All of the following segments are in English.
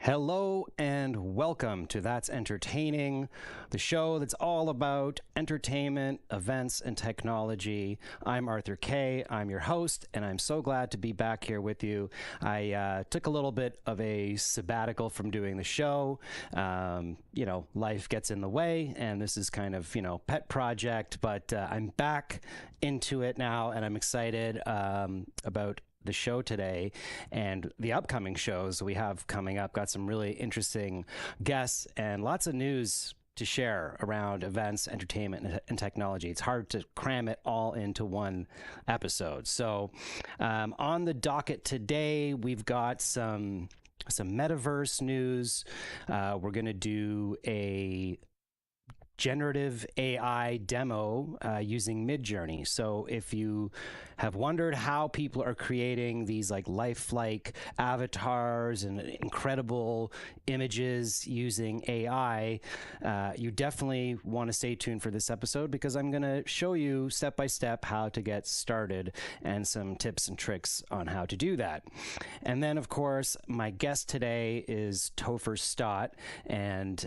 Hello and welcome to That's Entertaining, the show that's all about entertainment, events, and technology. I'm Arthur Kay. I'm your host, and I'm so glad to be back here with you. I took a little bit of a sabbatical from doing the show. Life gets in the way, and this is kind of, pet project, but I'm back into it now, and I'm excited about the show today and the upcoming shows we have coming up. Got some really interesting guests and lots of news to share around events, entertainment, and technology. It's hard to cram it all into one episode. So on the docket today, we've got some metaverse news. We're going to do a generative AI demo using Midjourney. So if you have wondered how people are creating these lifelike avatars and incredible images using AI, you definitely want to stay tuned for this episode because I'm going to show you step by step how to get started and some tips and tricks on how to do that. And then, of course, my guest today is Topher Stott, and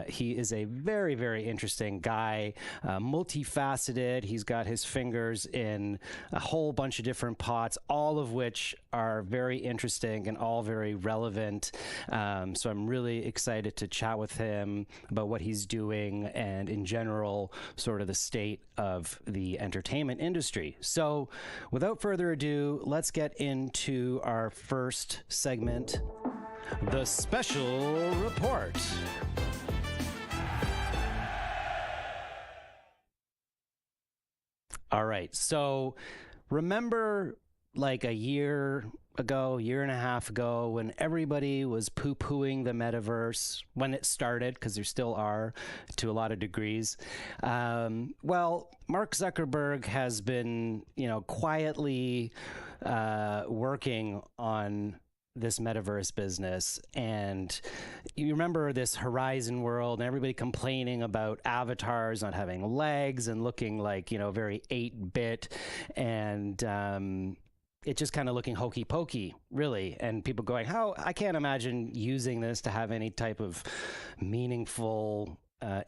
he is a very, very interesting guy, multifaceted. He's got his fingers in a whole bunch of different pots, all of which are very interesting and all very relevant. So I'm really excited to chat with him about what he's doing and in general, sort of the state of the entertainment industry. So without further ado, let's get into our first segment, the Special Report. All right. So remember a year and a half ago, when everybody was poo-pooing the metaverse when it started, because there still are to a lot of degrees. Well, Mark Zuckerberg has been, quietly working on this metaverse business, and you remember this Horizon world and everybody complaining about avatars not having legs and looking very 8-bit, and it just kind of looking hokey pokey, really, and people going, how I can't imagine using this to have any type of meaningful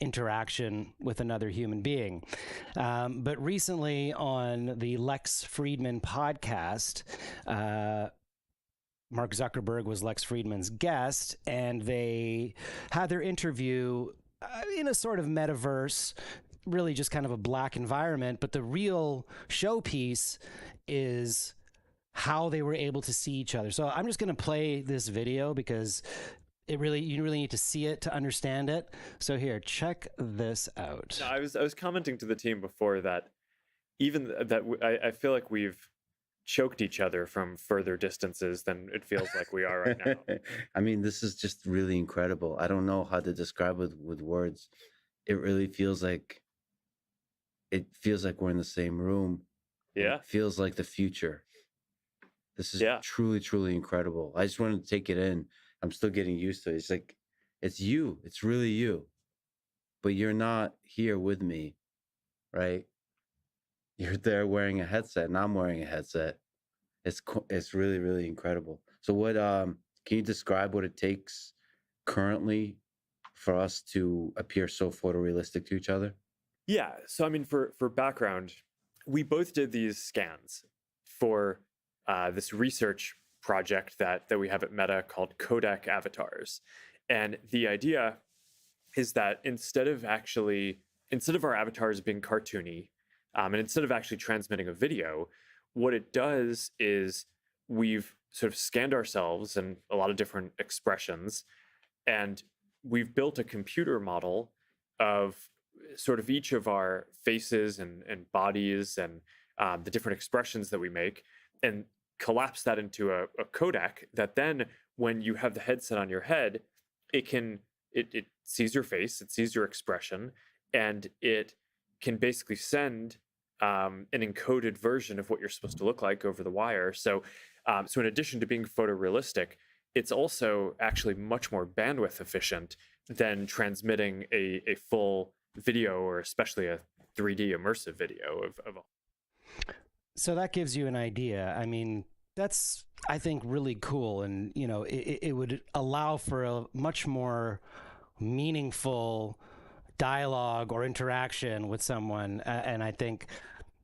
interaction with another human being. But recently on the Lex Fridman podcast, Mark Zuckerberg was Lex Fridman's guest, and they had their interview in a sort of metaverse, really just kind of a black environment. But the real showpiece is how they were able to see each other. So I'm just going to play this video because you really need to see it to understand it. So here, check this out. I was commenting to the team before that even that I feel like we've choked each other from further distances than it feels like we are right now. I mean, this is just really incredible. I don't know how to describe it with words. It really feels like we're in the same room. Yeah. It feels like the future. This is truly, truly incredible. I just wanted to take it in. I'm still getting used to it. It's like, it's you. It's really you. But you're not here with me, right? You're there wearing a headset, and I'm wearing a headset. It's really, really incredible. So what can you describe what it takes currently for us to appear so photorealistic to each other? Yeah. So I mean, for background, we both did these scans for this research project that we have at Meta called Codec Avatars. And the idea is that instead of our avatars being cartoony, and instead of actually transmitting a video, what it does is we've sort of scanned ourselves and a lot of different expressions, and we've built a computer model of sort of each of our faces and bodies and the different expressions that we make, and collapse that into a codec that then, when you have the headset on your head, it sees your face, it sees your expression, and it can basically send an encoded version of what you're supposed to look like over the wire. So in addition to being photorealistic, it's also actually much more bandwidth efficient than transmitting a full video, or especially a 3D immersive video of. So that gives you an idea. I mean, That's, I think, really cool. And, it would allow for a much more meaningful dialogue or interaction with someone. And I think,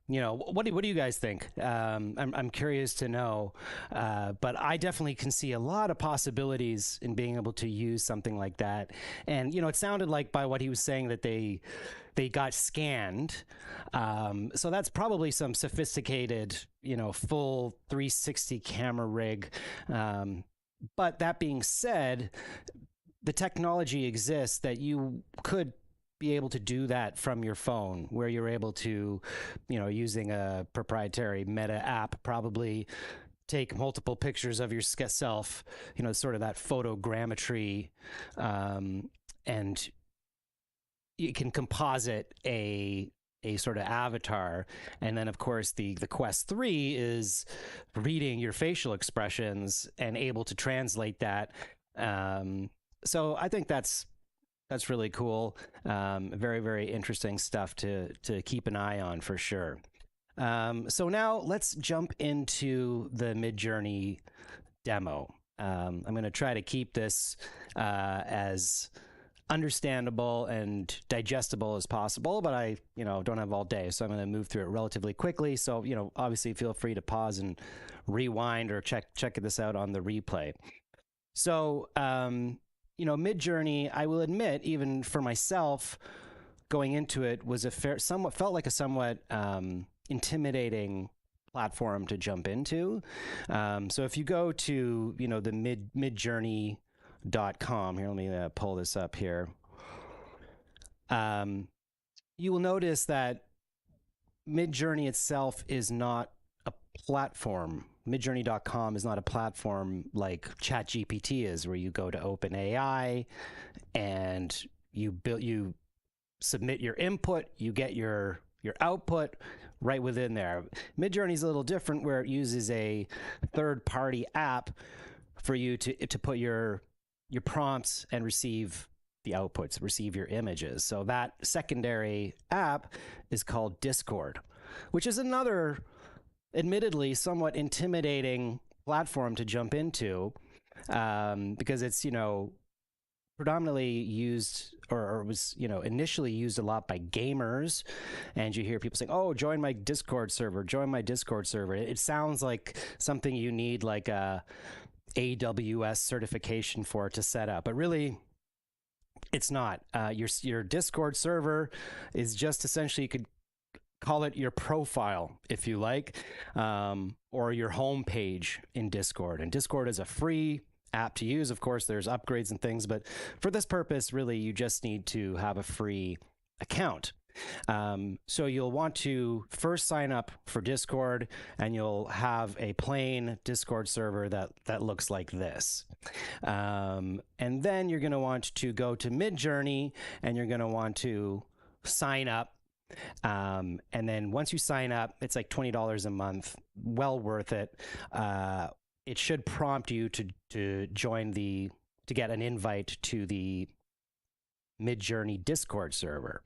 what do you guys think? I'm curious to know, but I definitely can see a lot of possibilities in being able to use something like that. And it sounded like by what he was saying that they got scanned, so that's probably some sophisticated, full 360 camera rig. But that being said, the technology exists that you could be able to do that from your phone, where you're able to, using a proprietary Meta app, probably take multiple pictures of yourself, sort of that photogrammetry, and you can composite a sort of avatar. And then, of course, the Quest 3 is reading your facial expressions and able to translate that. So I think that's really cool. Very, very interesting stuff to keep an eye on for sure. So now let's jump into the Midjourney demo. I'm going to try to keep this as understandable and digestible as possible, but I don't have all day, so I'm going to move through it relatively quickly. So obviously feel free to pause and rewind or check this out on the replay. So Midjourney, I will admit, even for myself, going into it was felt like a somewhat intimidating platform to jump into. So if you go to the midjourney.com, here, let me pull this up here. You will notice that Midjourney itself is not a platform. Midjourney.com is not a platform like ChatGPT is, where you go to OpenAI and you submit your input, you get your output right within there. Midjourney is a little different, where it uses a third-party app for you to put your prompts and receive the outputs, receive your images. So that secondary app is called Discord, which is another, admittedly, somewhat intimidating platform to jump into, because it's, predominantly used or was, initially used a lot by gamers. And you hear people saying, oh, join my Discord server, join my Discord server. It sounds like something you need like a AWS certification for to set up, but really it's not. Your Discord server is just essentially, you could call it your profile if you like, or your home page in Discord. And Discord is a free app to use. Of course, there's upgrades and things, but for this purpose, really, you just need to have a free account. So you'll want to first sign up for Discord, and you'll have a plain Discord server that looks like this. And then you're going to want to go to Midjourney, and you're going to want to sign up. And then once you sign up, it's like $20 a month, well worth it. It should prompt you to join to get an invite to the Midjourney Discord server.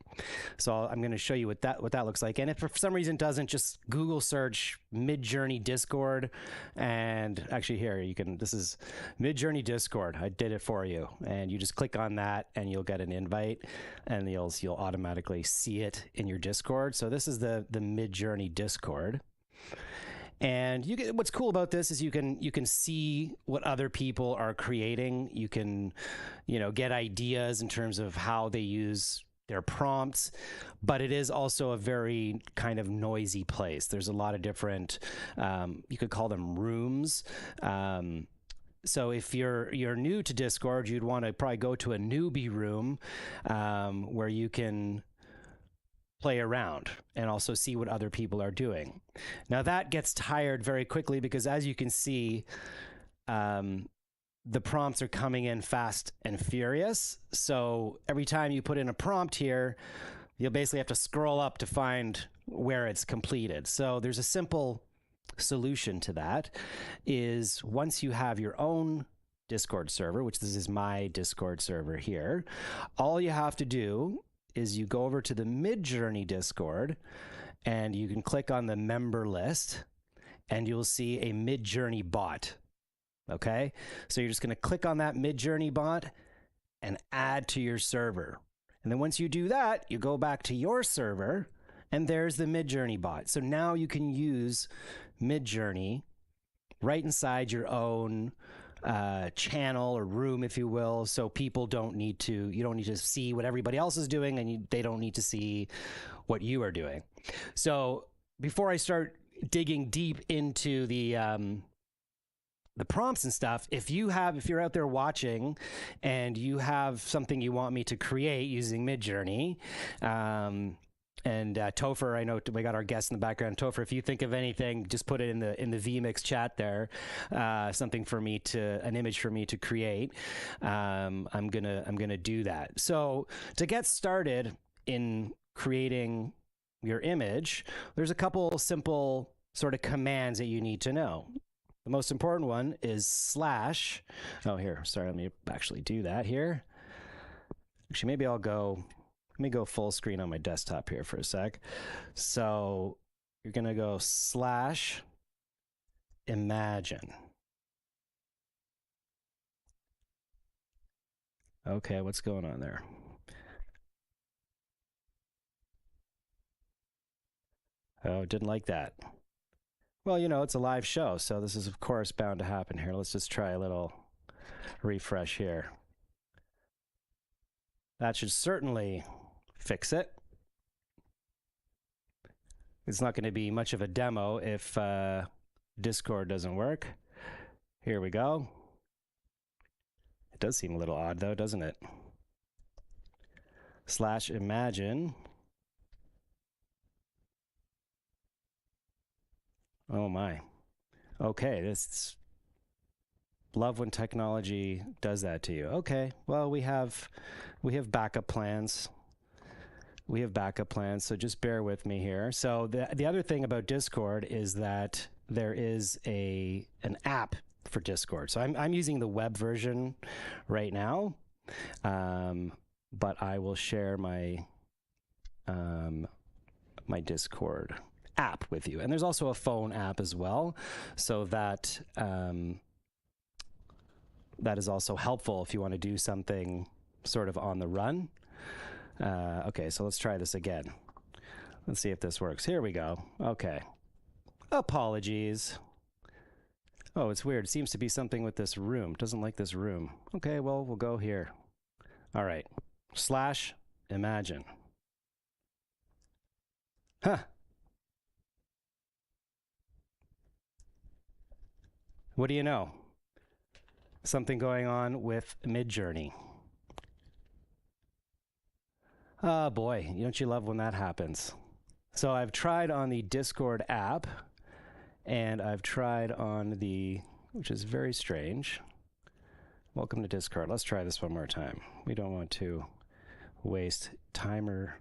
So I'm going to show you what that looks like. And if for some reason it doesn't, just Google search Midjourney Discord. And actually here, this is Midjourney Discord. I did it for you. And you just click on that and you'll get an invite, and you'll automatically see it in your Discord. So this is the Midjourney Discord. And what's cool about this is you can see what other people are creating. You can, get ideas in terms of how they use their prompts, but it is also a very kind of noisy place. There's a lot of different, you could call them rooms. So if you're new to Discord, you'd want to probably go to a newbie room, where you can play around and also see what other people are doing. Now that gets tired very quickly, because as you can see, the prompts are coming in fast and furious. So every time you put in a prompt here, you'll basically have to scroll up to find where it's completed. So there's a simple solution to that, is once you have your own Discord server, which this is my Discord server here, all you have to do is you go over to the Midjourney Discord, and you can click on the member list, and you'll see a Midjourney bot. Okay, so you're just going to click on that Midjourney bot and add to your server. And then once you do that, you go back to your server, and there's the Midjourney bot. So now you can use Midjourney right inside your own channel or room, if you will. So people don't need to, you don't need to see what everybody else is doing, and they don't need to see what you are doing. So before I start digging deep into the prompts and stuff, if you're out there watching and you have something you want me to create using Midjourney, and Topher, I know we got our guest in the background. Topher, if you think of anything, just put it in the vMix chat there. Something for me an image for me to create. I'm gonna do that. So to get started in creating your image, there's a couple simple sort of commands that you need to know. The most important one is slash. Oh, here, sorry, let me actually do that here. Actually, maybe let me go full screen on my desktop here for a sec. So you're going to go slash imagine. Okay, what's going on there? Oh, didn't like that. Well, it's a live show, so this is, of course, bound to happen here. Let's just try a little refresh here. That should certainly fix it. It's not going to be much of a demo if Discord doesn't work. Here we go. It does seem a little odd, though, doesn't it? Slash imagine. Oh my. Okay, love when technology does that to you. Okay, well, we have backup plans. We have backup plans, so just bear with me here. So the other thing about Discord is that there is an app for Discord. So I'm using the web version right now, but I will share my my Discord app with you. And there's also a phone app as well, so that that is also helpful if you want to do something sort of on the run. Okay, so let's try this again. Let's see if this works. Here we go. Okay. Apologies. Oh, it's weird. It seems to be something with this room. Doesn't like this room. Okay, well, we'll go here. All right. Slash imagine. Huh. What do you know? Something going on with Midjourney. Oh boy, don't you love when that happens? So I've tried on the Discord app, and I've tried on which is very strange. Welcome to Discord. Let's try this one more time. We don't want to waste timer.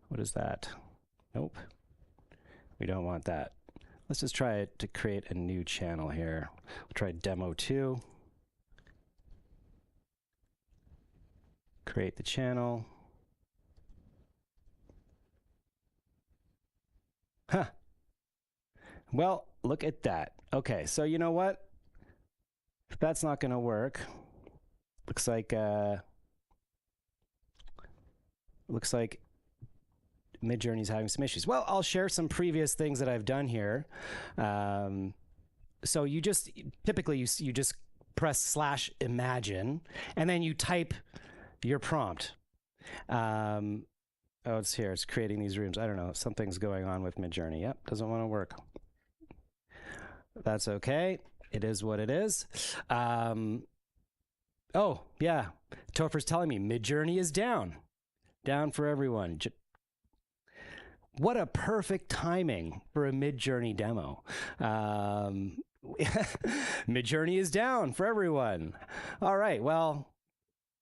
What is that? Nope. We don't want that. Let's just try to create a new channel here. We'll try demo 2. Create the channel. Huh. Well, look at that. Okay, so you know what? If that's not going to work, looks like Midjourney's having some issues. Well, I'll share some previous things that I've done here. So you just typically you just press slash imagine, and then you type your prompt. Oh, it's here. It's creating these rooms. I don't know. Something's going on with Midjourney. Yep, doesn't want to work. That's okay. It is what it is. Oh, yeah. Topher's telling me Midjourney is down. Down for everyone. What a perfect timing for a Midjourney demo. Midjourney is down for everyone. All right, well,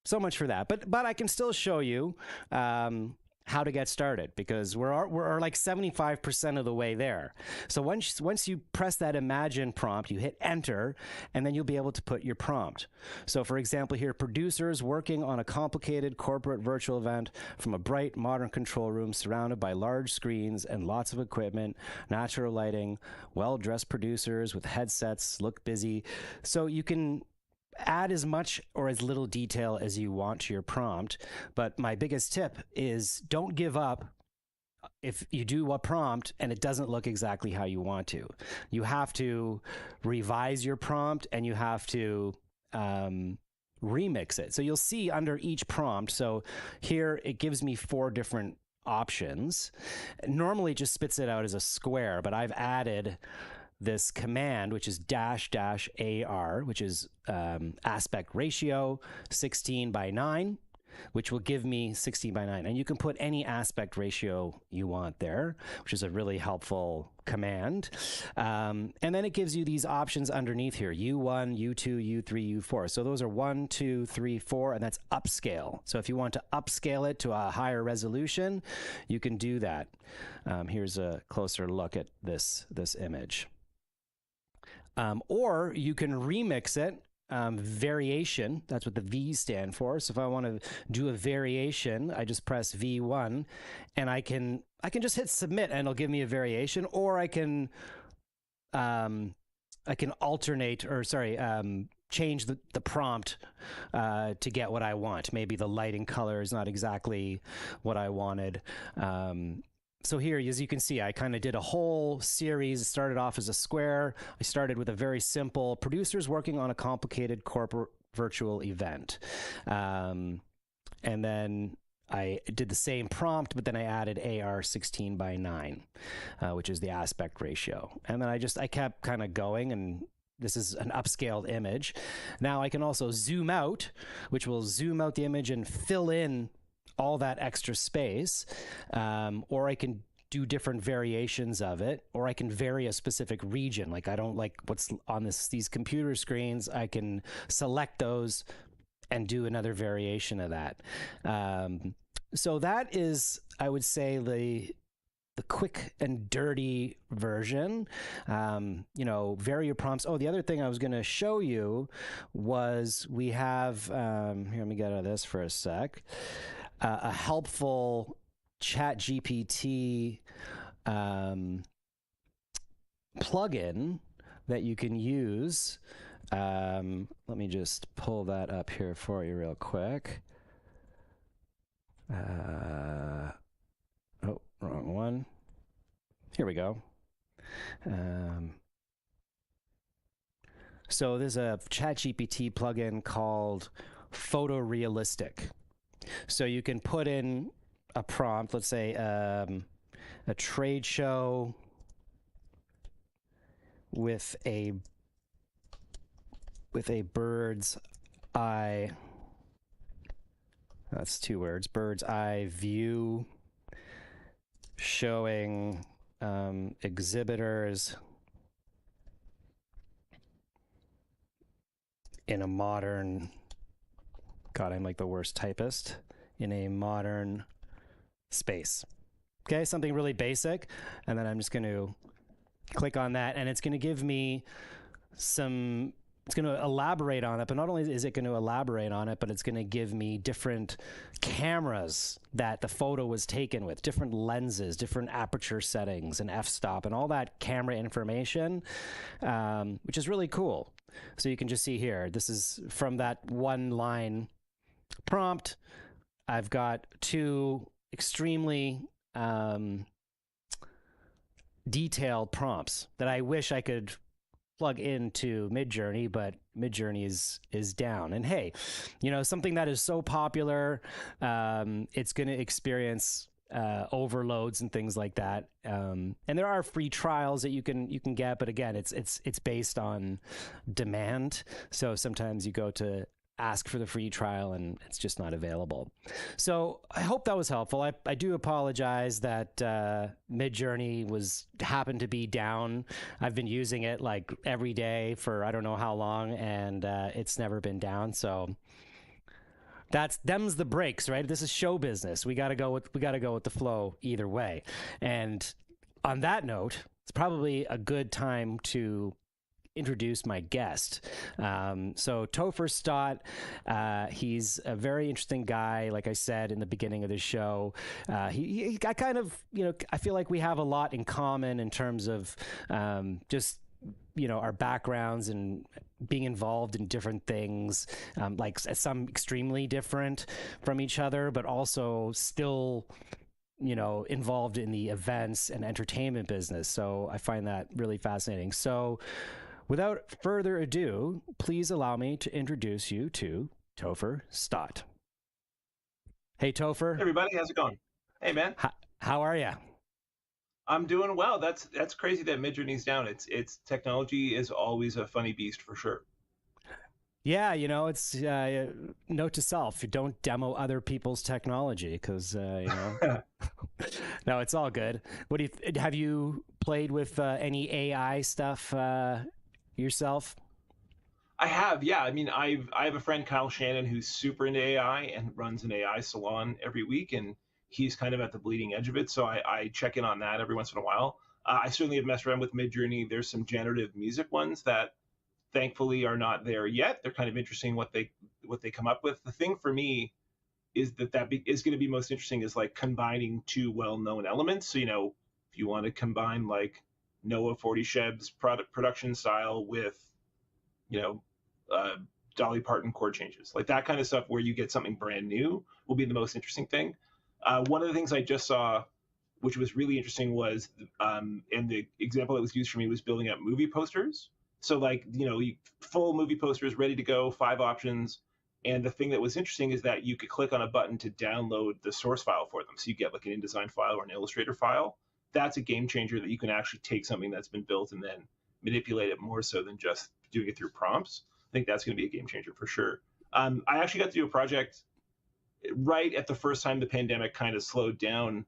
so much for that. But I can still show you how to get started, because we're like 75% of the way there. So once you press that imagine prompt, you hit enter, and then you'll be able to put your prompt. So for example here, producers working on a complicated corporate virtual event from a bright modern control room surrounded by large screens and lots of equipment, natural lighting, well-dressed producers with headsets, look busy. So you can add as much or as little detail as you want to your prompt. But my biggest tip is don't give up if you do a prompt and it doesn't look exactly how you want to. You have to revise your prompt, and you have to remix it. So you'll see under each prompt. So here it gives me 4 different options. Normally it just spits it out as a square, but I've added this command, which is --AR, which is aspect ratio 16:9, which will give me 16:9. And you can put any aspect ratio you want there, which is a really helpful command. And then it gives you these options underneath here, U1, U2, U3, U4. So those are 1, 2, 3, 4, and that's upscale. So if you want to upscale it to a higher resolution, you can do that. Here's a closer look at this image. Or you can remix it, variation, that's what the V's stand for. So if I want to do a variation, I just press V1, and I can just hit submit, and it'll give me a variation. Or I can alternate, or sorry, change the prompt to get what I want. Maybe the lighting color is not exactly what I wanted. So here, as you can see, I kind of did a whole series. It started off as a square. I started with a very simple producers working on a complicated corporate virtual event. And then I did the same prompt, but then I added AR 16:9, which is the aspect ratio. And then I kept kind of going, and this is an upscaled image. Now I can also zoom out, which will zoom out the image and fill in all that extra space, or I can do different variations of it, or I can vary a specific region. Like I don't like what's on these computer screens. I can select those and do another variation of that. So that is, I would say, the quick and dirty version. Vary your prompts. Oh, the other thing I was going to show you was we have, here, let me get out of this for a sec. A helpful ChatGPT plugin that you can use. Let me just pull that up here for you real quick. Oh, wrong one. Here we go. So there's a ChatGPT plugin called Photorealistic. So you can put in a prompt, let's say a trade show with a bird's eye, that's 2 words, bird's eye view, showing exhibitors in a modern, God, I'm like the worst typist, in a modern space. Okay, something really basic. And then I'm just going to click on that, and it's going to give me it's going to elaborate on it. But not only is it going to elaborate on it, but it's going to give me different cameras that the photo was taken with, different lenses, different aperture settings, and f-stop, and all that camera information, which is really cool. So you can just see here, this is from that one line prompt. I've got 2 extremely detailed prompts that I wish I could plug into Midjourney, but Midjourney is down. And hey, something that is so popular, it's going to experience overloads and things like that. And there are free trials that you can get, but again, it's based on demand. So sometimes you go to ask for the free trial and it's just not available. So I hope that was helpful. I do apologize that Midjourney happened to be down. I've been using it like every day for I don't know how long, and it's never been down. So That's them's the breaks, right? This is show business. We got to go with the flow either way. And on that note, it's probably a good time to introduce my guest. So Topher Stott, he's a very interesting guy. Like I said in the beginning of the show, I kind of, I feel like we have a lot in common in terms of just our backgrounds and being involved in different things, like some extremely different from each other, but also still involved in the events and entertainment business. So I find that really fascinating. So without further ado, please allow me to introduce you to Topher Stott. Hey, Topher. Hey, everybody, how's it going? Hey, man. How are you? I'm doing well. That's crazy that Midjourney's down. It's technology is always a funny beast for sure. Yeah, it's note to self: you don't demo other people's technology because no, it's all good. What do you have you played with any AI stuff yourself? I have, yeah. I mean, I have a friend, Kyle Shannon, who's super into AI and runs an AI salon every week, and he's kind of at the bleeding edge of it. So I check in on that every once in a while. I certainly have messed around with Midjourney. There's some generative music ones that thankfully are not there yet. They're kind of interesting what they come up with. The thing for me is that is going to be most interesting is like combining two well-known elements. So, if you want to combine like Noah 40 Sheb's production style with, Dolly Parton chord changes, like that kind of stuff where you get something brand new will be the most interesting thing. One of the things I just saw, which was really interesting, was, and the example that was used for me was building up movie posters. So like, full movie posters ready to go, 5 options. And the thing that was interesting is that you could click on a button to download the source file for them. So you get like an InDesign file or an Illustrator file. That's a game changer, that you can actually take something that's been built and then manipulate it more so than just doing it through prompts. I think that's going to be a game changer for sure. I actually got to do a project right at the first time the pandemic kind of slowed down.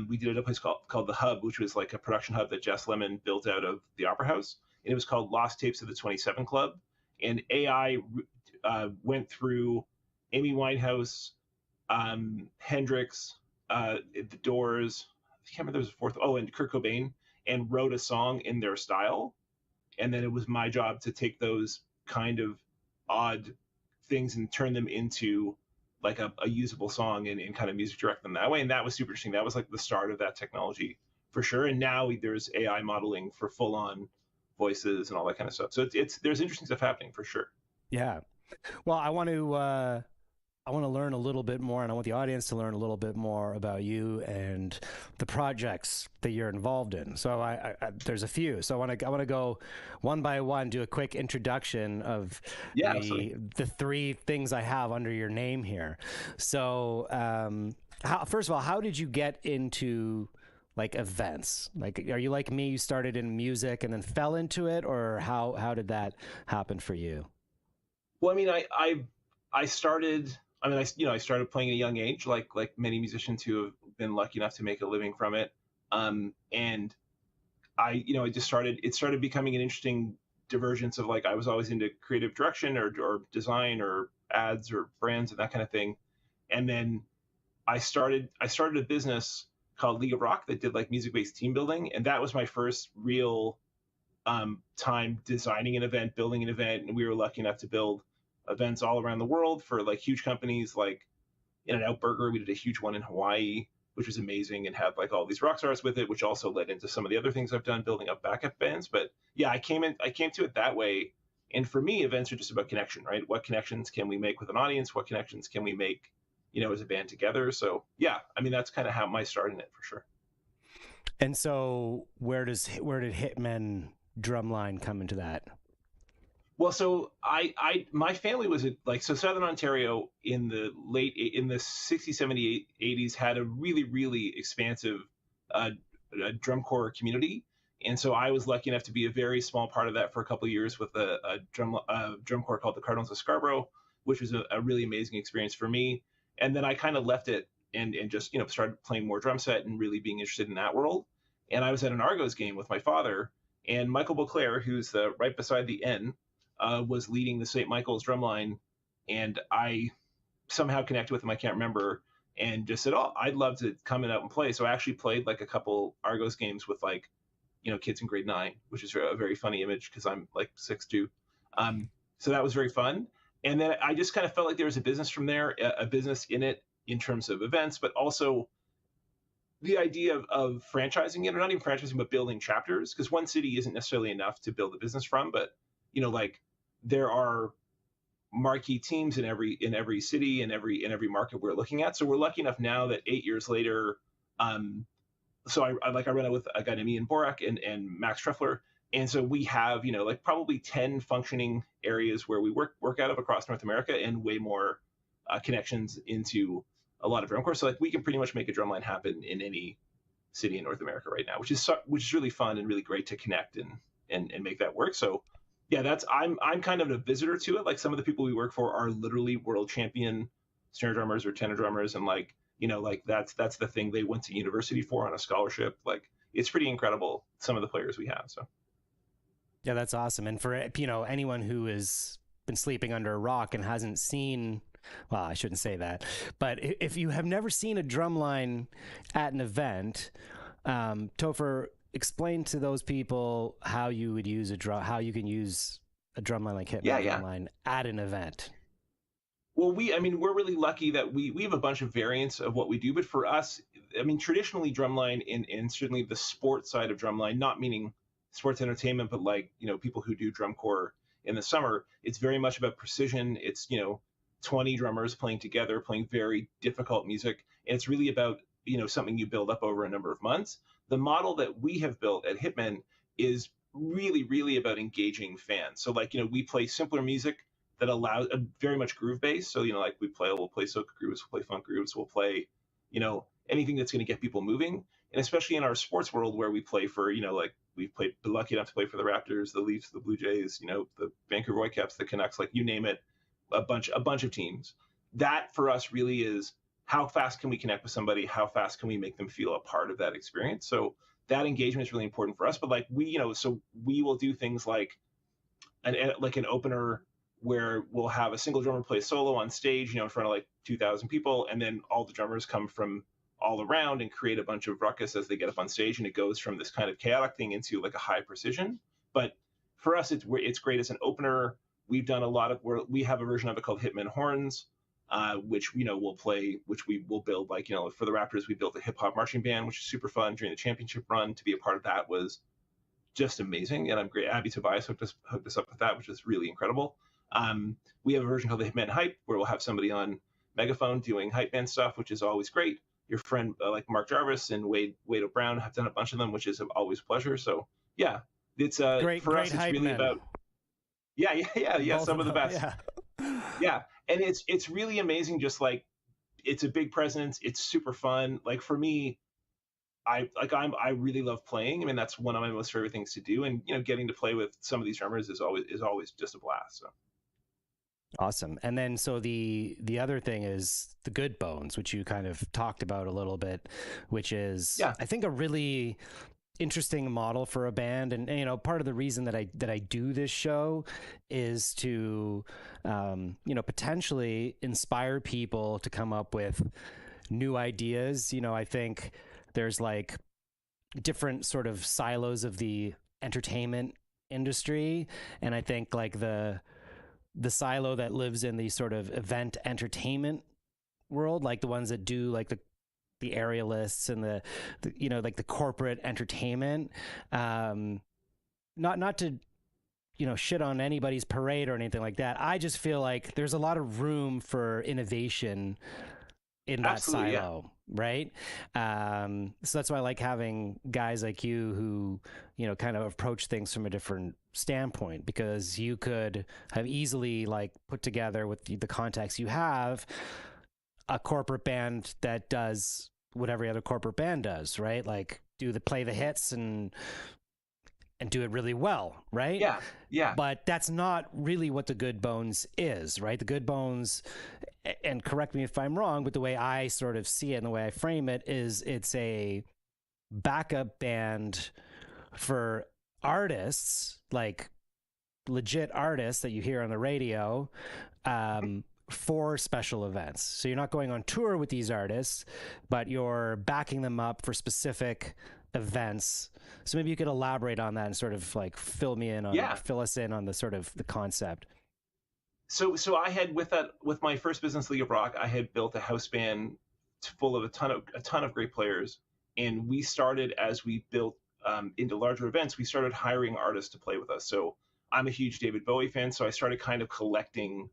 We did it at a place called The Hub, which was like a production hub that Jess Lemon built out of the Opera House. And it was called Lost Tapes of the 27 Club. And AI went through Amy Winehouse, Hendrix, The Doors, I can't remember, there was a fourth, and Kurt Cobain, and wrote a song in their style. And then it was my job to take those kind of odd things and turn them into like a usable song and kind of music direct them that way. And that was super interesting. That was like the start of that technology for sure. And now there's AI modeling for full on voices and all that kind of stuff. So there's interesting stuff happening for sure. Yeah. Well, I want to learn a little bit more, and I want the audience to learn a little bit more about you and the projects that you're involved in. So I there's a few. So I want to go one by one, do a quick introduction of the 3 things I have under your name here. So first of all, how did you get into like events? Like, are you like me? You started in music and then fell into it, or how did that happen for you? Well, I mean, I started. I mean, I started playing at a young age, like many musicians who have been lucky enough to make a living from it. And it started becoming an interesting divergence of like, I was always into creative direction or design or ads or brands and that kind of thing. And then I started a business called League of Rock that did like music-based team building. And that was my first real time designing an event, building an event. And we were lucky enough to build events all around the world for like huge companies like In-N-Out Burger. We did a huge one in Hawaii, which was amazing, and had like all these rock stars with it, which also led into some of the other things I've done building up backup bands. But yeah, I came to it that way. And for me, events are just about connection, right? What connections can we make with an audience? What connections can we make, as a band together? So yeah, I mean, that's kind of how my start in it for sure. And so where did Hitmen Drumline come into that? Well, so my family was Southern Ontario in the 60s, 70s, 80s had a really, really expansive drum corps community. And so I was lucky enough to be a very small part of that for a couple of years with a drum corps called the Cardinals of Scarborough, which was a really amazing experience for me. And then I kind of left it and just, started playing more drum set and really being interested in that world. And I was at an Argos game with my father, and Michael Beauclair, who's right beside the N, was leading the St. Michael's Drumline. And I somehow connected with them. I can't remember, and just said, "Oh, I'd love to come out and play." So I actually played like a couple Argos games with like, kids in grade 9, which is a very funny image because I'm like 6'2". So that was very fun. And then I just kind of felt like there was a business from there, a business in it in terms of events, but also the idea of franchising it, or not even franchising, but building chapters, because one city isn't necessarily enough to build a business from. But like there are marquee teams in every city and every market we're looking at. So we're lucky enough now that 8 years later, so I run it with a guy named Ian Borak and Max Treffler. And so we have, like probably 10 functioning areas where we work out of across North America, and way more connections into a lot of drum corps. So like we can pretty much make a drumline happen in any city in North America right now, which is really fun and really great to connect and make that work. So yeah, I'm kind of a visitor to it. Like some of the people we work for are literally world champion snare drummers or tenor drummers, and like that's the thing they went to university for on a scholarship. Like it's pretty incredible, some of the players we have. So yeah, that's awesome. And for anyone who has been sleeping under a rock and hasn't seen, well, I shouldn't say that, but if you have never seen a drumline at an event, Topher, explain to those people how you would use how you can use a drumline like Hitmen Drumline at an event. Well, we're really lucky that we have a bunch of variants of what we do, but for us, traditionally drumline and certainly the sports side of drumline, not meaning sports entertainment, but like, people who do drum corps in the summer, it's very much about precision. It's, 20 drummers playing together, playing very difficult music. And it's really about, something you build up over a number of months. The model that we have built at Hitmen is really, really about engaging fans. So like, we play simpler music that allows very much groove based. So, like we'll play soca grooves, we'll play funk grooves, we'll play, anything that's going to get people moving. And especially in our sports world where we play for, like we've been lucky enough to play for the Raptors, the Leafs, the Blue Jays, the Vancouver Whitecaps, the Canucks, like you name it, a bunch of teams. That for us really is how fast can we connect with somebody? How fast can we make them feel a part of that experience? So that engagement is really important for us. But like so we will do things like an opener where we'll have a single drummer play solo on stage, in front of like 2,000 people, and then all the drummers come from all around and create a bunch of ruckus as they get up on stage, and it goes from this kind of chaotic thing into like a high precision. But for us, it's great as an opener. We've done a lot of we have a version of it called Hitmen Horns, which we'll play, which we will build, like for the Raptors we built a hip hop marching band, which is super fun during the championship run. To be a part of that was just amazing, and I'm great. Abby Tobias hooked us up with that, which is really incredible. We have a version called the Hitmen Hype, where we'll have somebody on megaphone doing hype band stuff, which is always great. Your friend like Mark Jarvis and Wade O'Brown have done a bunch of them, which is always a pleasure. So yeah, it's great, for us. It's really men. About yeah. Some of the best. Yeah, and it's really amazing. Just like it's a big presence. It's super fun. Like for me, I really love playing. That's one of my most favorite things to do, and getting to play with some of these drummers is always just a blast. So. Awesome. And then so the other thing is the Goodbones, which you kind of talked about a little bit, which is I think a really interesting model for a band. And part of the reason that I do this show is to potentially inspire people to come up with new ideas. I think there's like different sort of silos of the entertainment industry, and I think like the silo that lives in the sort of event entertainment world, like the ones that do like the aerialists and the like the corporate entertainment, not to shit on anybody's parade or anything like that. I just feel like there's a lot of room for innovation in that silo, right? So that's why I like having guys like you who, kind of approach things from a different standpoint, because you could have easily like put together with the contacts you have a corporate band that does what every other corporate band does, right? Like play the hits and do it really well, right? Yeah. But that's not really what the Goodbones is, right? The Goodbones, and correct me if I'm wrong, but the way I sort of see it and the way I frame it is it's a backup band for artists, like legit artists that you hear on the radio, for special events. So you're not going on tour with these artists, but you're backing them up for specific events. So maybe you could elaborate on that and sort of like fill us in on the sort of the concept. So I had with my first business, League of Rock, I had built a house band full of a ton of great players, and we started as we built into larger events. We started hiring artists to play with us. So I'm a huge David Bowie fan, so I started kind of collecting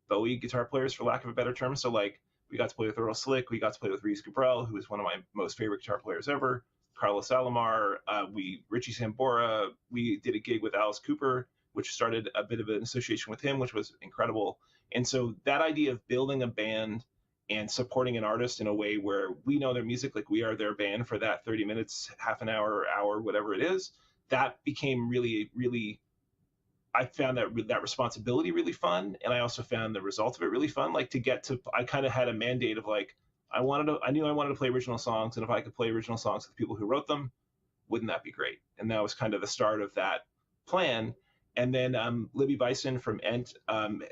Bowie guitar players, for lack of a better term. So like we got to play with Earl Slick, we got to play with Reese Cabral, who is one of my most favorite guitar players ever. Carlos Alomar, Richie Sambora. We did a gig with Alice Cooper, which started a bit of an association with him, which was incredible. And so that idea of building a band and supporting an artist in a way where we know their music, like we are their band for that 30 minutes, half an hour, whatever it is, that became really, really, I found that responsibility really fun. And I also found the result of it really fun. Like I kind of had a mandate of like, I knew I wanted to play original songs. And if I could play original songs with people who wrote them, wouldn't that be great? And that was kind of the start of that plan. And then Libby Bison from Ent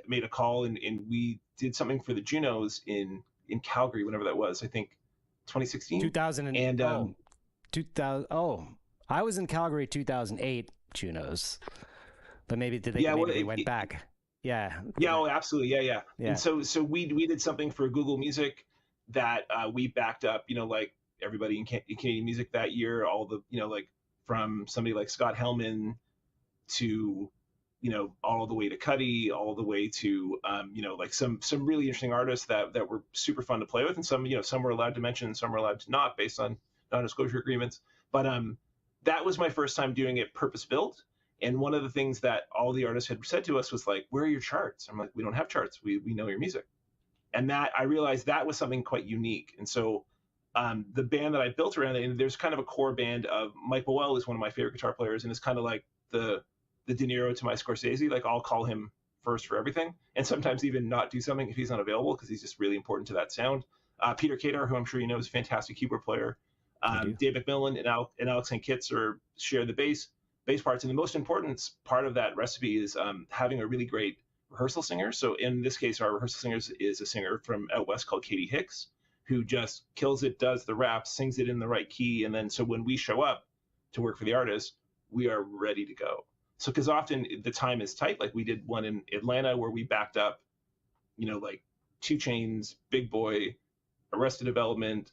made a call, and we did something for the Junos in Calgary, whenever that was. I think 2016, 2000 and 2000. Oh, I was in Calgary 2008 Junos, but maybe they went back. Yeah. Yeah. Oh, absolutely. Yeah. And so we did something for Google Music that we backed up. You know, like everybody in Canadian music that year, all the like from somebody like Scott Hellman to all the way to Cuddy, all the way to like some really interesting artists that were super fun to play with, and some were allowed to mention, some were allowed to not, based on non-disclosure agreements. But that was my first time doing it purpose built. And one of the things that all the artists had said to us was like, "Where are your charts?" I'm like, "We don't have charts. We know your music." And that I realized that was something quite unique. And so the band that I built around it, and there's kind of a core band of Mike Boel is one of my favorite guitar players, and it's kind of like the De Niro to my Scorsese. Like I'll call him first for everything, and sometimes even not do something if he's not available, because he's just really important to that sound. Peter Kadar, who I'm sure you know, is a fantastic keyboard player. Dave McMillan and Alex St. Kitts share the bass parts, and the most important part of that recipe is having a really great rehearsal singer. So in this case, our rehearsal singer is a singer from out west called Katie Hicks, who just kills it, does the raps, sings it in the right key, and then so when we show up to work for the artist, we are ready to go. So, because often the time is tight, like we did one in Atlanta where we backed up, like 2 Chainz, Big Boy, Arrested Development,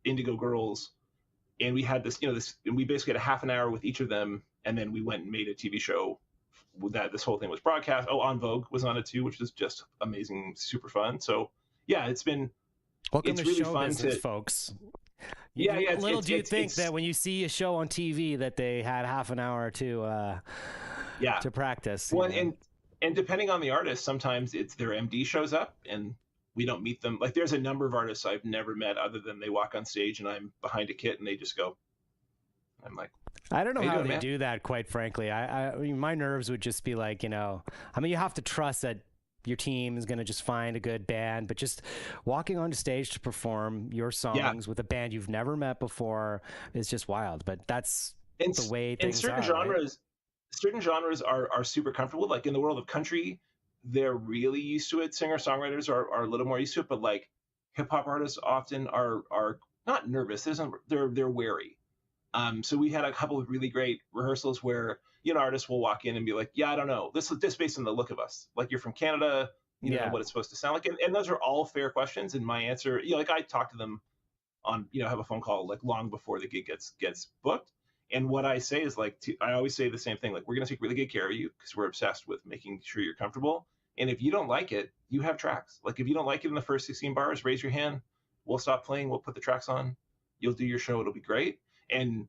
Indigo Girls, and we had this, and we basically had a half an hour with each of them, and then we went and made a TV show that this whole thing was broadcast. Oh, On Vogue was on it too, which was just amazing, super fun. So, yeah, it's welcome to really show business, folks. Yeah. Little do you think that when you see a show on TV that they had half an hour to practice. Well, and depending on the artist, sometimes it's their MD shows up and we don't meet them. Like there's a number of artists I've never met other than they walk on stage and I'm behind a kit and they just go. I'm like, I don't know how they do that, quite frankly. I mean, my nerves would just be like, you have to trust that your team is going to just find a good band, but just walking onto stage to perform your songs with a band you've never met before is just wild. But that's the way things are. Certain genres are super comfortable. Like in the world of country, they're really used to it. Singer-songwriters are a little more used to it, but like hip hop artists often are not nervous. They're wary. So we had a couple of really great rehearsals where, artists will walk in and be like, yeah, I don't know. This is just based on the look of us. Like you're from Canada, you know what it's supposed to sound like. And those are all fair questions. And my answer, like I talk to them on, have a phone call like long before the gig gets booked. And what I say is like, I always say the same thing. Like, we're going to take really good care of you because we're obsessed with making sure you're comfortable. And if you don't like it, you have tracks. Like if you don't like it in the first 16 bars, raise your hand. We'll stop playing. We'll put the tracks on. You'll do your show. It'll be great. And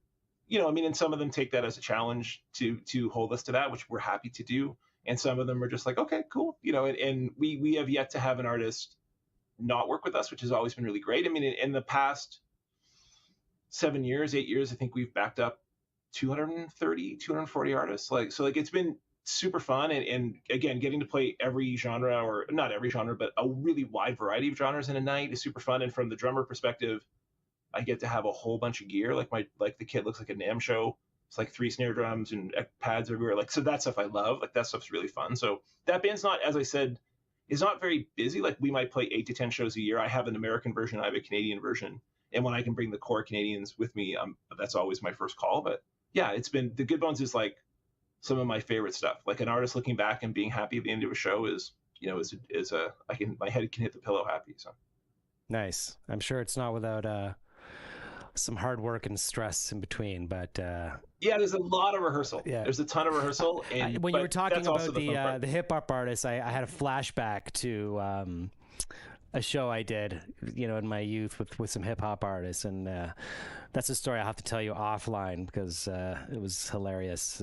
and some of them take that as a challenge to hold us to that, which we're happy to do. And some of them are just like, okay, cool. And we have yet to have an artist not work with us, which has always been really great. I mean, in the past 8 years, I think we've backed up 240 artists. So it's been super fun. And again, getting to play every genre, or not every genre, but a really wide variety of genres in a night is super fun. And from the drummer perspective, I get to have a whole bunch of gear. Like the kit looks like a NAMM show. It's like 3 snare drums and pads everywhere. So that stuff I love. Like that stuff's really fun. So that band's not, as I said, is not very busy. Like we might play 8 to 10 shows a year. I have an American version, I have a Canadian version, and when I can bring the core Canadians with me, that's always my first call. But yeah, it's been the Goodbones is like some of my favorite stuff. Like an artist looking back and being happy at the end of a show is, you know, my head can hit the pillow happy. So nice. I'm sure it's not without some hard work and stress in between, but yeah, there's a lot of rehearsal. Yeah, there's a ton of rehearsal. And when you were talking about the hip hop artists, I had a flashback to a show I did, you know, in my youth with some hip hop artists, and that's a story I'll have to tell you offline because it was hilarious.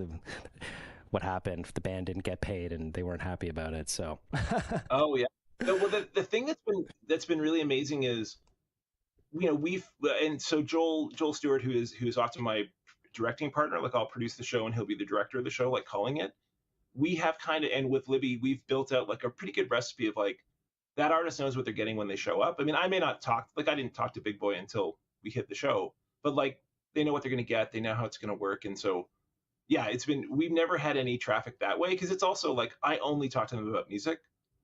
What happened? The band didn't get paid, and they weren't happy about it. So. Oh yeah. No, well, the thing that's been really amazing is, you know, and so Joel Stewart, who's often my directing partner, like I'll produce the show and he'll be the director of the show, like calling it. We have kind of, and with Libby, we've built out like a pretty good recipe of like that artist knows what they're getting when they show up. I mean, I may not talk, like I didn't talk to Big Boy until we hit the show, but like they know what they're going to get, they know how it's going to work, and so yeah, we've never had any traffic that way because it's also like I only talk to them about music.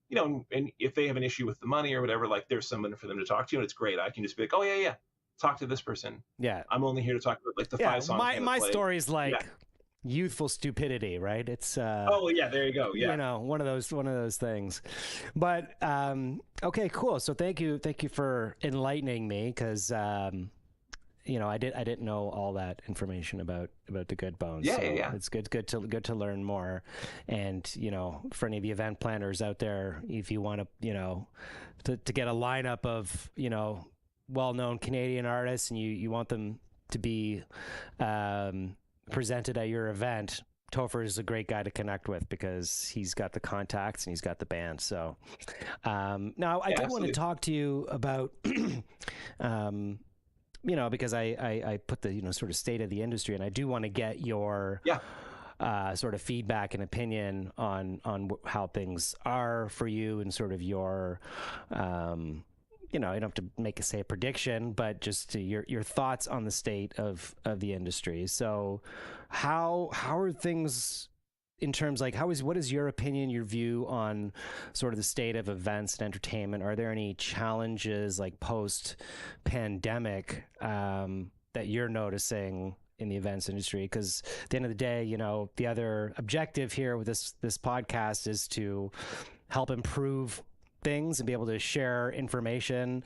You know, and if they have an issue with the money or whatever, like there's someone for them to talk to, and it's great. I can just be like, oh yeah, talk to this person. Yeah, I'm only here to talk about like the 5 songs. My story is like youthful stupidity, right? It's oh yeah, there you go. Yeah, you know, one of those things. But okay, cool. So thank you for enlightening me because you know, I didn't know all that information about the Goodbones. Yeah, so yeah. It's good to learn more. And you know, for any of the event planners out there, if you want to, you know, to get a lineup of, you know, well-known Canadian artists, and you want them to be presented at your event, Topher is a great guy to connect with because he's got the contacts and he's got the band. So now I did want to talk to you about you know, because I put the, you know, sort of state of the industry, and I do want to get your sort of feedback and opinion on how things are for you and sort of your, you know, you don't have to say a prediction, but just your thoughts on the state of the industry. So how are things in terms like what is your opinion, your view on sort of the state of events and entertainment? Are there any challenges like post pandemic that you're noticing in the events industry? Because at the end of the day, you know, the other objective here with this podcast is to help improve things and be able to share information,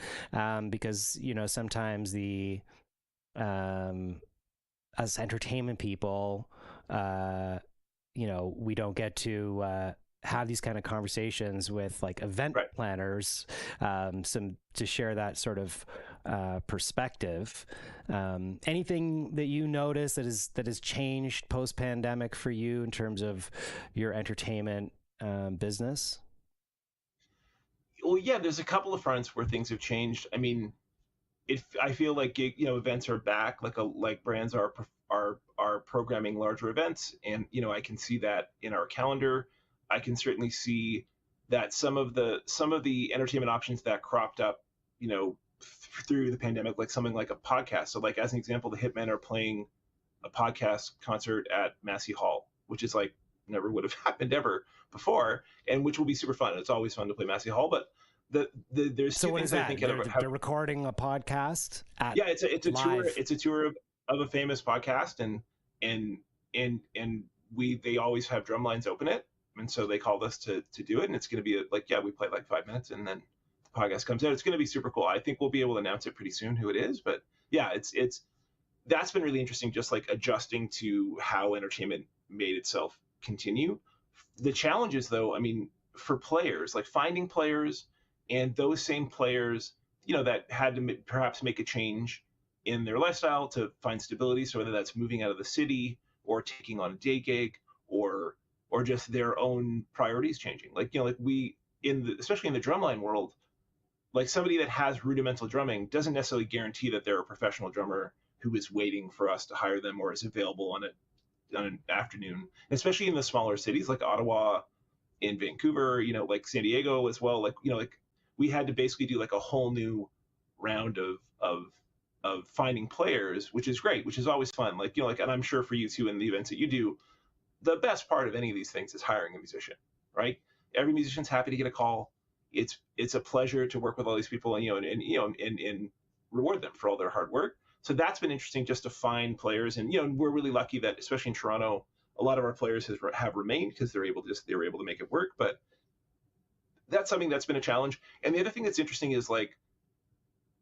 because, you know, sometimes as entertainment people, you know, we don't get to have these kind of conversations with like event planners, to share that sort of perspective. Anything that you notice that has changed post pandemic for you in terms of your entertainment business? Well, yeah, there's a couple of fronts where things have changed. I mean, I feel like events are back, like brands are programming larger events, and you know, I can see that in our calendar. I can certainly see that some of the entertainment options that cropped up, you know, through the pandemic, like something like a podcast. So like as an example, the Hitmen are playing a podcast concert at Massey Hall, which is like never would have happened ever before, and which will be super fun. It's always fun to play Massey Hall, but there's so two what things is that? I think They're recording a podcast at it's a live. tour. It's a tour of a famous podcast, and they always have Drumlines open it, and so they called us to do it, and it's going to be we play like 5 minutes, and then the podcast comes out. It's going to be super cool. I think we'll be able to announce it pretty soon who it is, but yeah, it's that's been really interesting, just like adjusting to how entertainment made itself continue. The challenges, though, I mean, for players, like finding players, and those same players, you know, that had to perhaps make a change in their lifestyle to find stability. So whether that's moving out of the city or taking on a day gig or just their own priorities changing. Like, you know, like especially in the drumline world, like somebody that has rudimental drumming doesn't necessarily guarantee that they're a professional drummer who is waiting for us to hire them or is available on an afternoon, especially in the smaller cities like Ottawa, in Vancouver, you know, like San Diego as well. Like, you know, like we had to basically do like a whole new round of finding players, which is great, which is always fun. Like, you know, like, and I'm sure for you too, in the events that you do, the best part of any of these things is hiring a musician, right? Every musician's happy to get a call. it's a pleasure to work with all these people and reward them for all their hard work. So that's been interesting, just to find players. And we're really lucky that, especially in Toronto, a lot of our players have remained because they were able to make it work. But that's something that's been a challenge. And the other thing that's interesting is, like,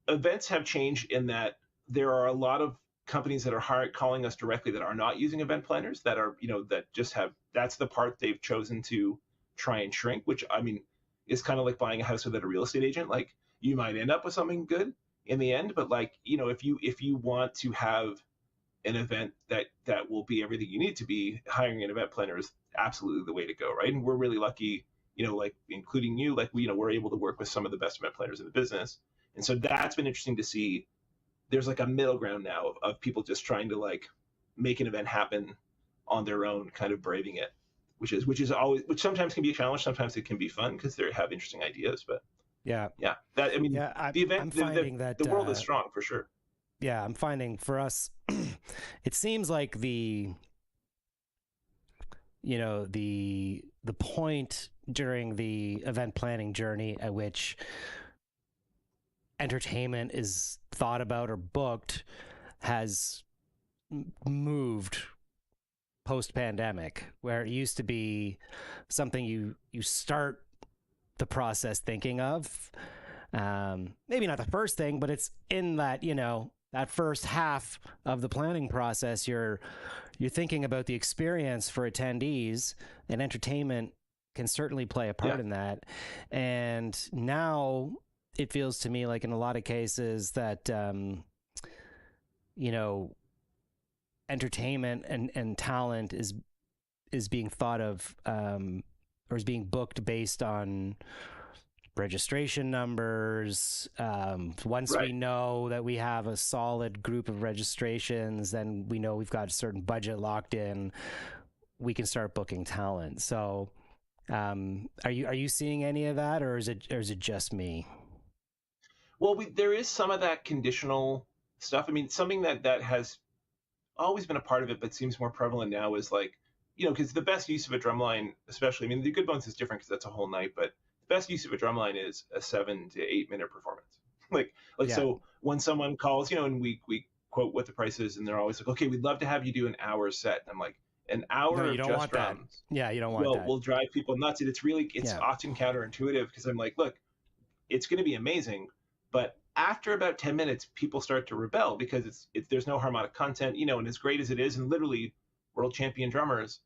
events have changed in that there are a lot of companies that are calling us directly that are not using event planners, that are, that just have, that's the part they've chosen to try and shrink, which, I mean, is kind of like buying a house without a real estate agent. Like, you might end up with something good in the end, but, like, if you want to have an event that will be everything you need to be, hiring an event planner is absolutely the way to go, right? And we're really lucky, like, including you, like, we're able to work with some of the best event planners in the business. And so that's been interesting to see. There's like a middle ground now of people just trying to, like, make an event happen on their own, kind of braving it, which sometimes can be a challenge. Sometimes it can be fun because they have interesting ideas. But the event, the world is strong for sure. Yeah, I'm finding for us, it seems like the point during the event planning journey at which entertainment is thought about or booked has moved post-pandemic, where it used to be something you start the process thinking of, maybe not the first thing, but it's in that, that first half of the planning process, you're thinking about the experience for attendees, and entertainment can certainly play a part in that. And now it feels to me like, in a lot of cases, that entertainment and talent is being thought of, or is being booked based on registration numbers. Once we know that we have a solid group of registrations, then we know we've got a certain budget locked in, we can start booking talent. So are you seeing any of that, or is it just me? Well, there is some of that conditional stuff. I mean, something that has always been a part of it, but seems more prevalent now, is, like, because the best use of a drumline, especially, I mean, the Goodbones is different because that's a whole night, but the best use of a drumline is a 7 to 8 minute performance. So when someone calls, and we quote what the price is, and they're always like, okay, we'd love to have you do an hour set. And I'm like, an hour of just drums? Yeah, you don't want that. Will drive people nuts. And it's often counterintuitive, because I'm like, look, it's going to be amazing, but after about 10 minutes, people start to rebel because there's no harmonic content, and as great as it is, and literally world champion drummers,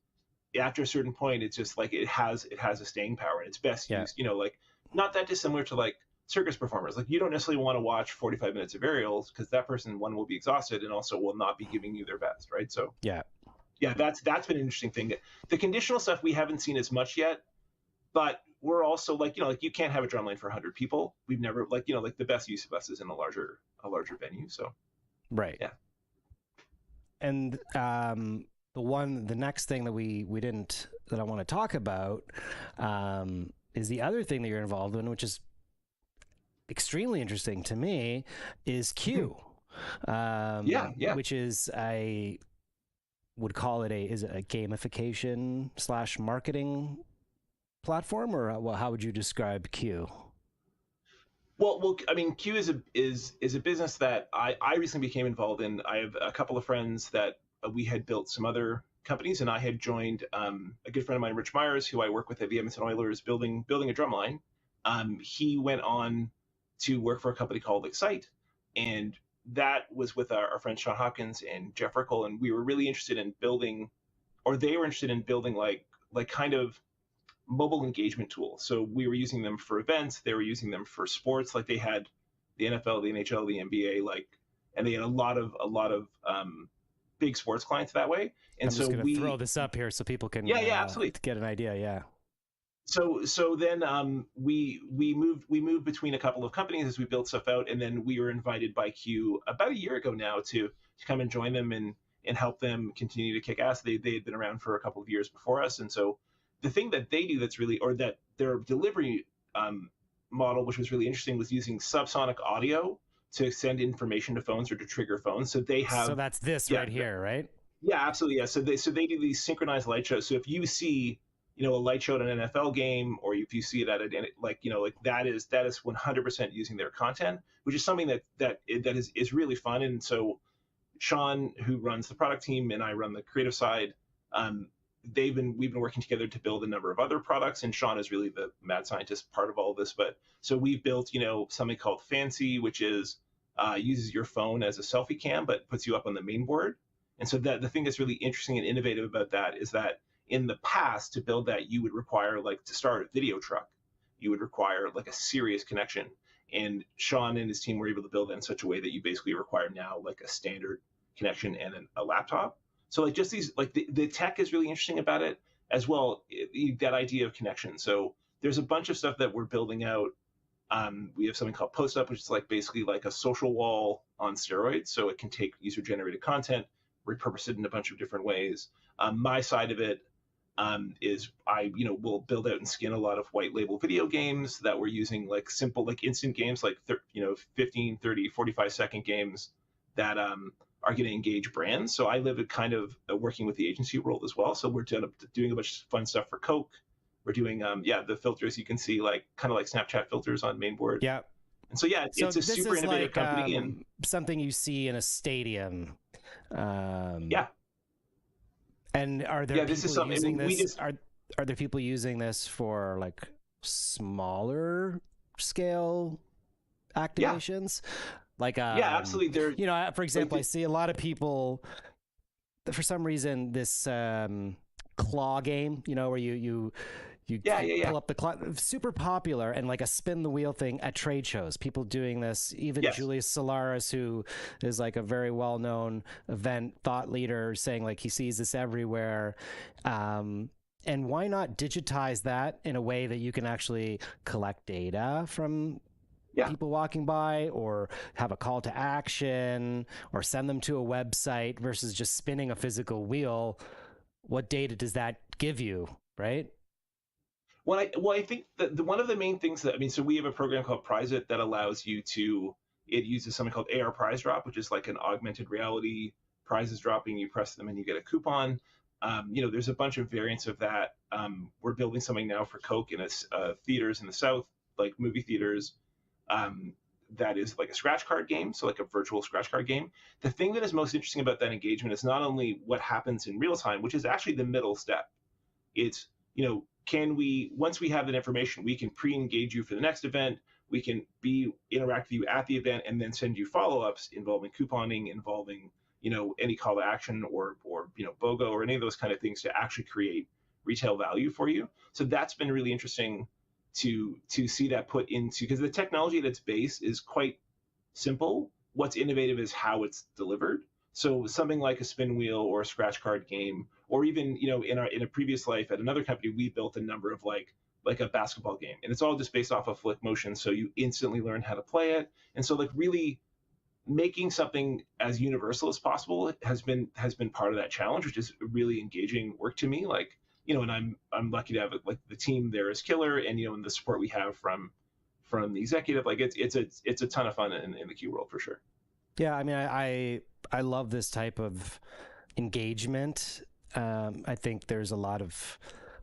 after a certain point, it's just like it has a staying power, and it's best used, like, not that dissimilar to, like, circus performers. Like, you don't necessarily want to watch 45 minutes of aerials, because that person, one, will be exhausted, and also will not be giving you their best, right? So that's been an interesting thing. The conditional stuff we haven't seen as much yet, but we're also, like, you can't have a drumline for 100 people. We've never, like, the best use of us is in a larger venue. So, right. Yeah. And the next thing that I want to talk about is the other thing that you're involved in, which is extremely interesting to me, is Q. Which is, I would call it is it a gamification / marketing platform, or how would you describe Q? Well, I mean, Q is a business that I recently became involved in. I have a couple of friends that we had built some other companies, and I had joined a good friend of mine, Rich Myers, who I work with at the Edmonton Oilers, building a drumline. He went on to work for a company called Excite, and that was with our friends Sean Hopkins and Jeff Rickle, and we were really interested in building, or they were interested in building, like kind of mobile engagement tools. So we were using them for events. They were using them for sports. Like, they had the NFL, the NHL, the NBA, and they had a lot of big sports clients that way. And I'm just going to throw this up here so people can absolutely get an idea. Yeah. So then we moved between a couple of companies as we built stuff out, and then we were invited by Q about a year ago now to come and join them and help them continue to kick ass. They had been around for a couple of years before us, and so the thing that they do that their delivery model, which was really interesting, was using subsonic audio to send information to phones or to trigger phones. So they have. So that's this right here, right? Yeah, absolutely. Yeah. So they do these synchronized light shows. So if you see a light show at an NFL game, or if you see it at that is 100% using their content, which is something that is really fun. And so Sean, who runs the product team, and I run the creative side, we've been working together to build a number of other products, and Sean is really the mad scientist part of all of this. But so we've built something called Fancy, which is uses your phone as a selfie cam but puts you up on the main board. And so that the thing that's really interesting and innovative about that is that in the past, to build that, you would require, like, to start a video truck, you would require like a serious connection. And Sean and his team were able to build that in such a way that you basically require now like a standard connection and a laptop. So like just these, like the tech is really interesting about it as well, that idea of connection. So there's a bunch of stuff that we're building out. We have something called Post Up, which is like basically like a social wall on steroids. So it can take user generated content, repurpose it in a bunch of different ways. My side of it is I will build out and skin a lot of white label video games that we're using, like simple, like instant games, like 15, 30, 45-second games that are going to engage brands. So I live at kind of working with the agency world as well. So we're doing a bunch of fun stuff for Coke. We're doing the filters you can see, like kind of like Snapchat filters on mainboard. Yeah. And so it's a super innovative company and something you see in a stadium. Yeah. And are there people using this? Are there people using this for like smaller scale activations? Yeah. Like absolutely. There, for example, I see a lot of people, for some reason, this claw game, where you pull up the claw, super popular, and like a spin the wheel thing at trade shows. People doing this, even Julius Solaris, who is like a very well-known event thought leader, saying like he sees this everywhere. And why not digitize that in a way that you can actually collect data from people walking by, or have a call to action, or send them to a website versus just spinning a physical wheel? What data does that give you, right? Well, I think that one of the main things so we have a program called Prize It that allows you it uses something called AR Prize Drop, which is like an augmented reality prizes dropping. You press them and you get a coupon. There's a bunch of variants of that. We're building something now for Coke in theaters in the South, like movie theaters, that is like a scratch card game, so like a virtual scratch card game. The thing that is most interesting about that engagement is not only what happens in real time, which is actually the middle step. It's, once we have that information, we can pre-engage you for the next event, we can interact with you at the event, and then send you follow-ups involving couponing, involving, any call to action or BOGO or any of those kind of things to actually create retail value for you. So that's been really interesting to see that put into, because the technology at its base is quite simple. What's innovative is how it's delivered. So something like a spin wheel or a scratch card game, or even in a previous life at another company, we built a number of like a basketball game, and it's all just based off of flick motion, so you instantly learn how to play it. And so like really making something as universal as possible has been part of that challenge, which is really engaging work to me. Like, and I'm lucky to have like the team there is killer, and and the support we have from the executive, like it's a ton of fun in the Q world for sure. Yeah, I mean, I love this type of engagement. I think there's a lot of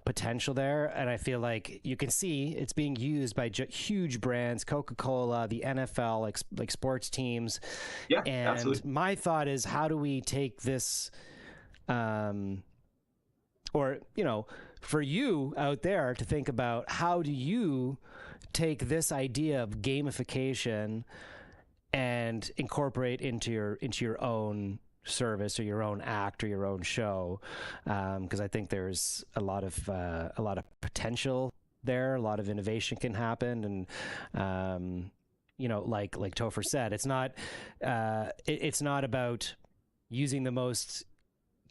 potential there, and I feel like you can see it's being used by huge brands, Coca-Cola, the NFL, like sports teams. Yeah, and absolutely. My thought is, how do we take this, or for you out there to think about, how do you take this idea of gamification and incorporate into your own service or your own act or your own show, because I think there's a lot of potential there. A lot of innovation can happen, and like Topher said, it's not about using the most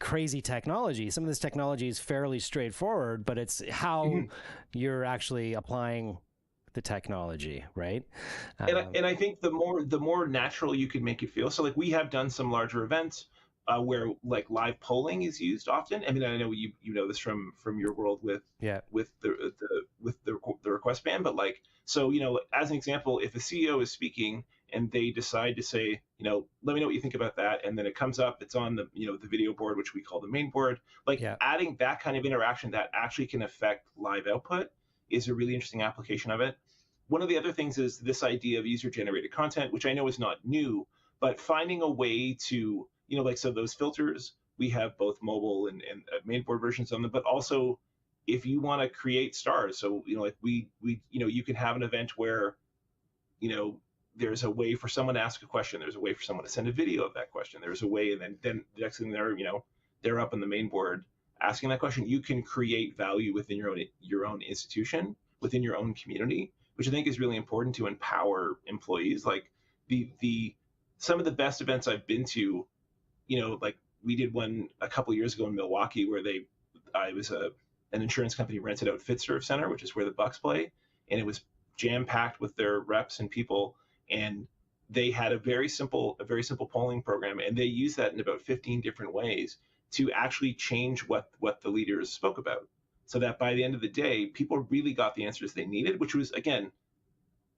crazy technology. Some of this technology is fairly straightforward, but it's how you're actually applying the technology, right? And I think the more natural you can make it feel. So like we have done some larger events where like live polling is used often. I mean, I know you know this from your world with the request band, but like, so as an example, if a CEO is speaking and they decide to say, let me know what you think about that. And then it comes up, it's on the, the video board, which we call the main board. Like adding that kind of interaction that actually can affect live output is a really interesting application of it. One of the other things is this idea of user-generated content, which I know is not new, but finding a way to, so those filters, we have both mobile and mainboard versions of them, but also if you want to create stars, so, we you can have an event where, there's a way for someone to ask a question, there's a way for someone to send a video of that question, there's a way, and then the next thing they're up on the main board asking that question. You can create value within your own institution, within your own community, which I think is really important to empower employees. Like some of the best events I've been to, like we did one a couple years ago in Milwaukee where it was an insurance company rented out FitServe Center, which is where the Bucks play, and it was jam packed with their reps and people, and they had a very simple polling program, and they used that in about 15 different ways to actually change what the leaders spoke about, so that by the end of the day, people really got the answers they needed, which was, again,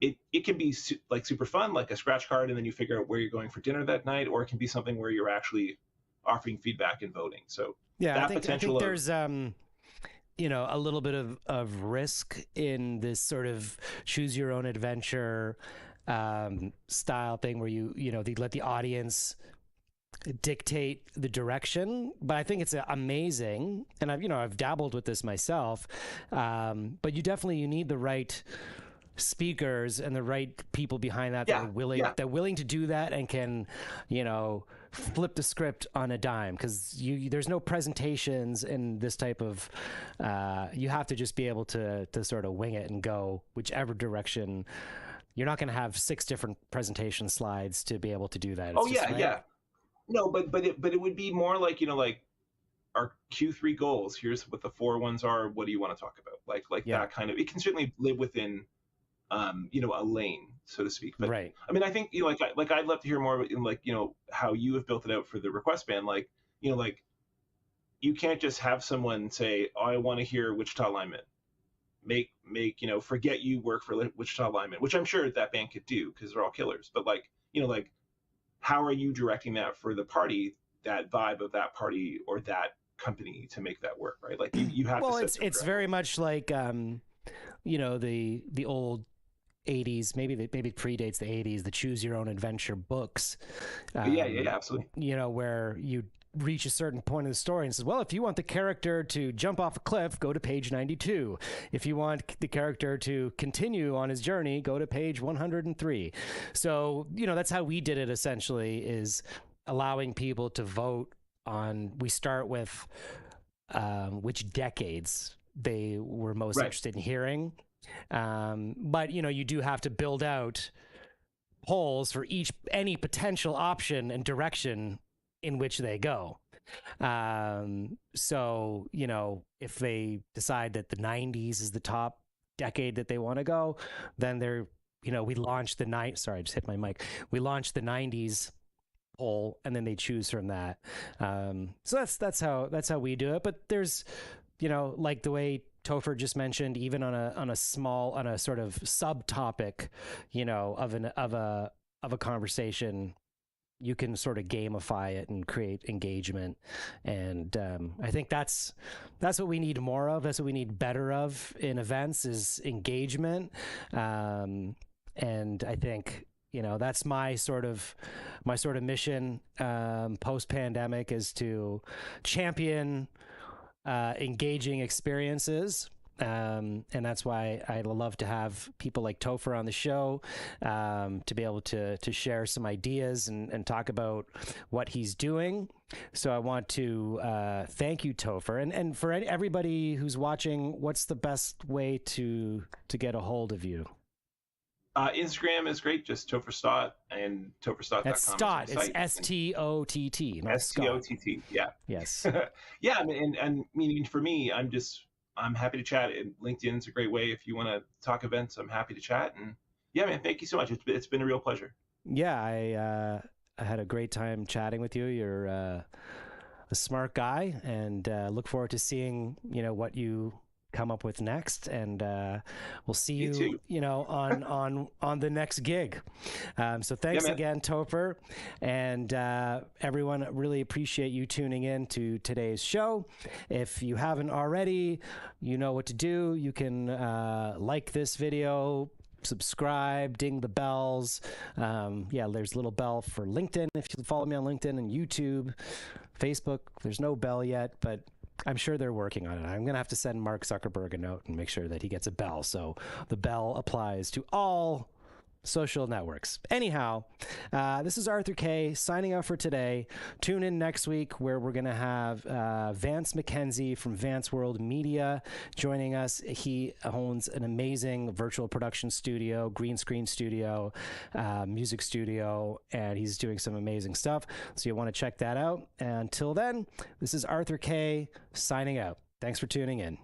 it can be like super fun, like a scratch card, and then you figure out where you're going for dinner that night, or it can be something where you're actually offering feedback and voting. So I think there's a little bit of risk in this sort of choose your own adventure style thing where you let the audience dictate the direction, but I think it's amazing, and I've dabbled with this myself, but you need the right speakers and the right people behind that that are willing to do that and can flip the script on a dime, because there's no presentations in this type of you have to just be able to sort of wing it and go whichever direction. You're not going to have 6 different presentation slides to be able to do that. No, but it would be more like, like our Q3 goals, here's what the 4 ones are, what do you want to talk about, like that kind of. It can certainly live within a lane, so to speak. But right. I mean, I think like I'd love to hear more how you have built it out for the request band. Like you can't just have someone say, oh, I want to hear Wichita lineman. Make forget you work for Wichita lineman, which I'm sure that band could do because they're all killers. But how are you directing that for the party, that vibe of that party or that company to make that work, right? Like you have to. Well, it's very much like the old 80s, maybe predates the 80s, the choose your own adventure books. Yeah, absolutely. Where you reach a certain point in the story and says, well, if you want the character to jump off a cliff, go to page 92. If you want the character to continue on his journey, go to page 103. So, that's how we did it, essentially, is allowing people to vote on. We start with which decades they were most interested in hearing. But you do have to build out polls for any potential option and direction in which they go. So, if they decide that the 90s is the top decade that they want to go, then we launched sorry, I just hit my mic. We launched the 90s poll, and then they choose from that. So that's how we do it. But there's, like the way Topher just mentioned, even on a sort of subtopic, of a conversation, you can sort of gamify it and create engagement. And I think that's what we need more of. That's what we need better of in events, is engagement. And I think, that's my sort of mission post-pandemic, is to champion engaging experiences. And that's why I love to have people like Topher on the show, to be able to share some ideas and talk about what he's doing. So I want to thank you, Topher. And for everybody who's watching, what's the best way to get a hold of you? Instagram is great, just Topher Stott, and topherstott.com. That's Stott. It's S-T-O-T-T, not Scott. S-T-O-T-T, yeah. Yes. Yeah, and meaning for me, I'm happy to chat. LinkedIn is a great way if you want to talk events. I'm happy to chat. And yeah, man, thank you so much. It's been a real pleasure. Yeah, I had a great time chatting with you. You're a smart guy, and look forward to seeing what you come up with next, and we'll see Me you, too. you know, on the next gig. So thanks again, Topher, and everyone. Really appreciate you tuning in to today's show. If you haven't already, you know what to do. You can like this video, subscribe, ding the bells. There's a little bell for LinkedIn if you follow me on LinkedIn, and YouTube, Facebook. There's no bell yet, but I'm sure they're working on it. I'm going to have to send Mark Zuckerberg a note and make sure that he gets a bell, so the bell applies to all social networks. Anyhow, this is Arthur K. signing out for today. Tune in next week where we're going to have Vance McKenzie from Vance World Media joining us. He owns an amazing virtual production studio, green screen studio, music studio, and he's doing some amazing stuff. So you want to check that out. And until then, this is Arthur K. signing out. Thanks for tuning in.